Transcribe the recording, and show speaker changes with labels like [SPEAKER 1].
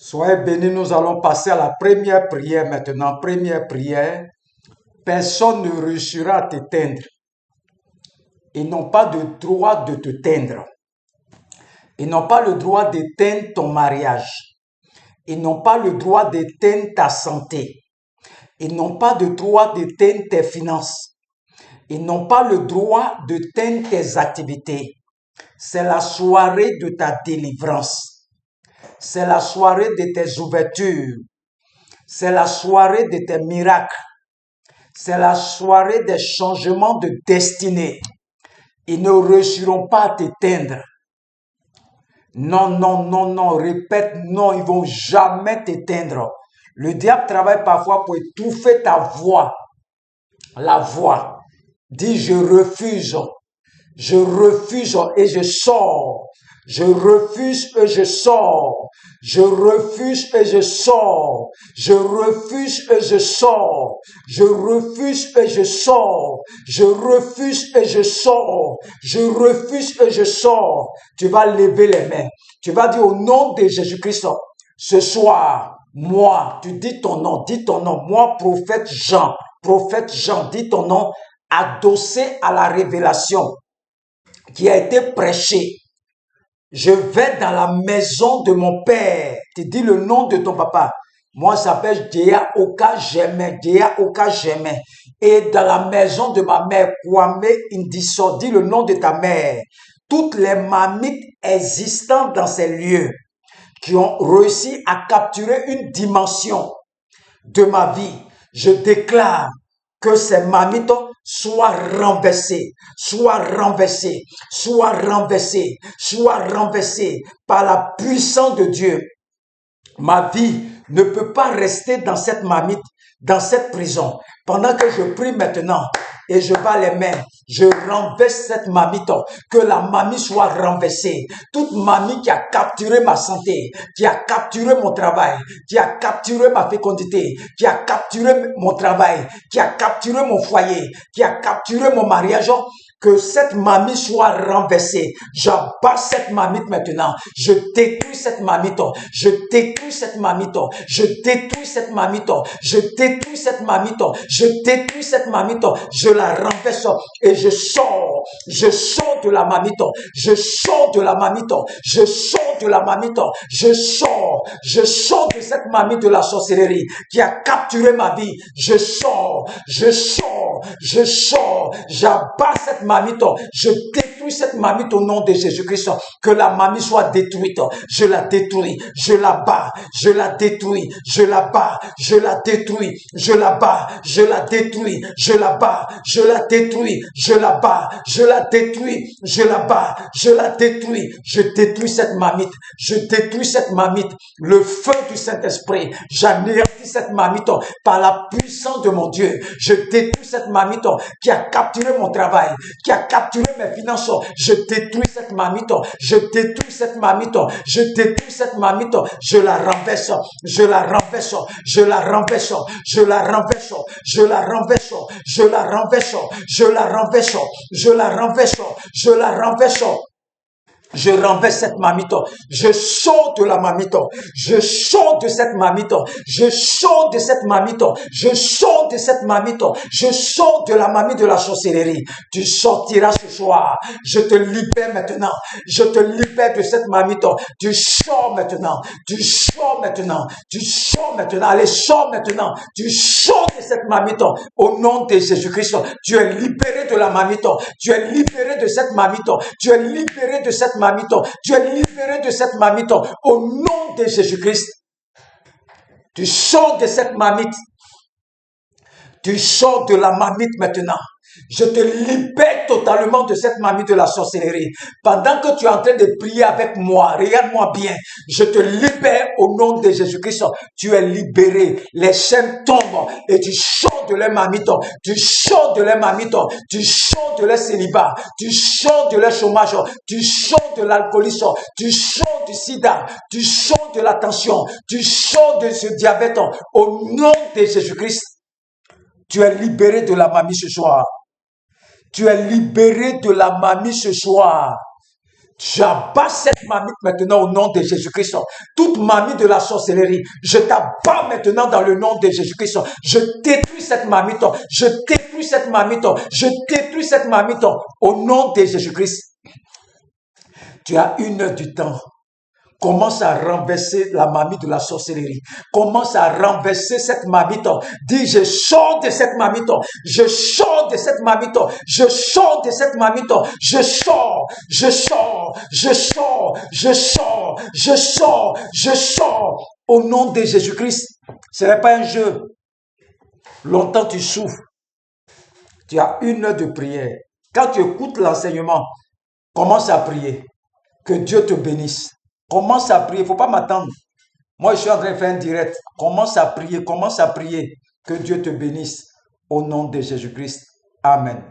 [SPEAKER 1] Soyez bénis, nous allons passer à la première prière maintenant. Première prière, personne ne réussira à t'éteindre. Ils n'ont pas de droit de te teindre. Ils n'ont pas le droit d'éteindre ton mariage. Ils n'ont pas le droit d'éteindre ta santé. Ils n'ont pas de droit d'éteindre tes finances. Ils n'ont pas le droit d'éteindre tes activités. C'est la soirée de ta délivrance. C'est la soirée de tes ouvertures. C'est la soirée de tes miracles. C'est la soirée des changements de destinée. Ils ne réussiront pas à t'éteindre. Non, non, non, non, répète, non, ils vont jamais t'éteindre. Le diable travaille parfois pour étouffer ta voix. La voix. Dis, je refuse et je sors. Je refuse et je sors. Je refuse et je sors. Je refuse et je sors. Je refuse et je sors. Je refuse et je sors. Je refuse et je sors. Tu vas lever les mains. Tu vas dire au nom de Jésus-Christ, ce soir, moi, tu dis ton nom, moi, prophète Jean, dis ton nom, adossé à la révélation qui a été prêchée. Je vais dans la maison de mon père. Tu dis le nom de ton papa. Moi, ça s'appelle Dea Oka Jeme. Et dans la maison de ma mère, Kwame Indiso, dis le nom de ta mère. Toutes les mamites existantes dans ces lieux qui ont réussi à capturer une dimension de ma vie, je déclare que ces mamites soient renversées par la puissance de Dieu. Ma vie ne peut pas rester dans cette marmite, dans cette prison. Pendant que je prie maintenant et je bats les mains, je renverse cette marmite, que la mamie soit renversée. Toute mamie qui a capturé ma santé, qui a capturé mon travail, qui a capturé ma fécondité, qui a capturé mon travail, qui a capturé mon foyer, qui a capturé mon mariage, que cette mamie soit renversée. J'abats cette mamite maintenant. Je détruis cette mamite. Je détruis cette mamite. Je détruis cette mamite. Je détruis cette mamite. Je détruis cette mamite. Je la renverse et je sors. Je sors de la mamite. Je sors de la mamite. Je sors de la mamite. Je sors. Je sors de cette mamite de la sorcellerie qui a capturé ma vie. Je sors. Je sors. Je sors. J'abats cette mamite, je détruis cette mamite au nom de Jésus-Christ, que la mamie soit détruite, je la détruis, je la bats, je la détruis, je la bats, je la détruis, je la bats, je la détruis, je la bats, je la détruis, je la bats, je la détruis, je la bats, je la détruis, je détruis cette mamite, je détruis cette mamite, le feu du Saint-Esprit, j'anéantis cette mamite par la puissance de mon Dieu, je détruis cette mamite qui a capturé mon travail, qui a capturé mes finances. Je détruis cette mamite. Je détruis cette mamite. Je détruis cette mamite. Je la renverse. Je la renverse. Je la renverse. Je la renverse. Je la renverse. Je la renverse. Je la renverse. Je la renverse. Je la renverse. Je renverse cette mamite. Je sors de la mamite. Je sors de cette mamite. Je sors de cette mamite. Je sors de cette mamite. Je sors de la mamite de la sorcellerie. Tu sortiras ce soir. Je te libère maintenant. Je te libère de cette mamite. Tu sors maintenant. Tu sors maintenant. Tu sors maintenant. Allez, sors maintenant. Tu sors de cette mamite. Au nom de Jésus-Christ, tu es libéré de la mamite. Tu es libéré de cette mamite. Tu es libéré de cette mamite. Tu es libéré de cette mamite au nom de Jésus-Christ. Tu sors de cette mamite. Tu sors de la mamite maintenant. Je te libère totalement de cette mamie de la sorcellerie. Pendant que tu es en train de prier avec moi, regarde-moi bien. Je te libère au nom de Jésus-Christ. Tu es libéré. Les chaînes tombent et tu sors de leur mamite. Tu sors de leur mamite. Tu sors de leur célibat. Tu sors de leur chômage. Tu sors de l'alcoolisme. Tu sors du sida. Tu sors de la tension. Tu sors de ce diabète. Au nom de Jésus-Christ. Tu es libéré de la mamie ce soir. Tu es libéré de la mamie ce soir. J'abats cette marmite maintenant au nom de Jésus-Christ. Toute marmite de la sorcellerie, je t'abats maintenant dans le nom de Jésus-Christ. Je détruis cette marmite. Je détruis cette marmite. Je détruis cette marmite au nom de Jésus-Christ. Tu as 1 heure du temps. Commence à renverser la marmite de la sorcellerie. Commence à renverser cette marmite. Dis, je sors de cette marmite. Je sors de cette marmite. Je sors de cette marmite. Je sors. Je sors. Je sors. Je sors. Je sors. Je sors. Au nom de Jésus-Christ. Ce n'est pas un jeu. Longtemps tu souffres. Tu as 1 heure de prière. Quand tu écoutes l'enseignement, commence à prier. Que Dieu te bénisse. Commence à prier, il ne faut pas m'attendre. Moi, je suis en train de faire un direct. Commence à prier, commence à prier. Que Dieu te bénisse au nom de Jésus-Christ. Amen.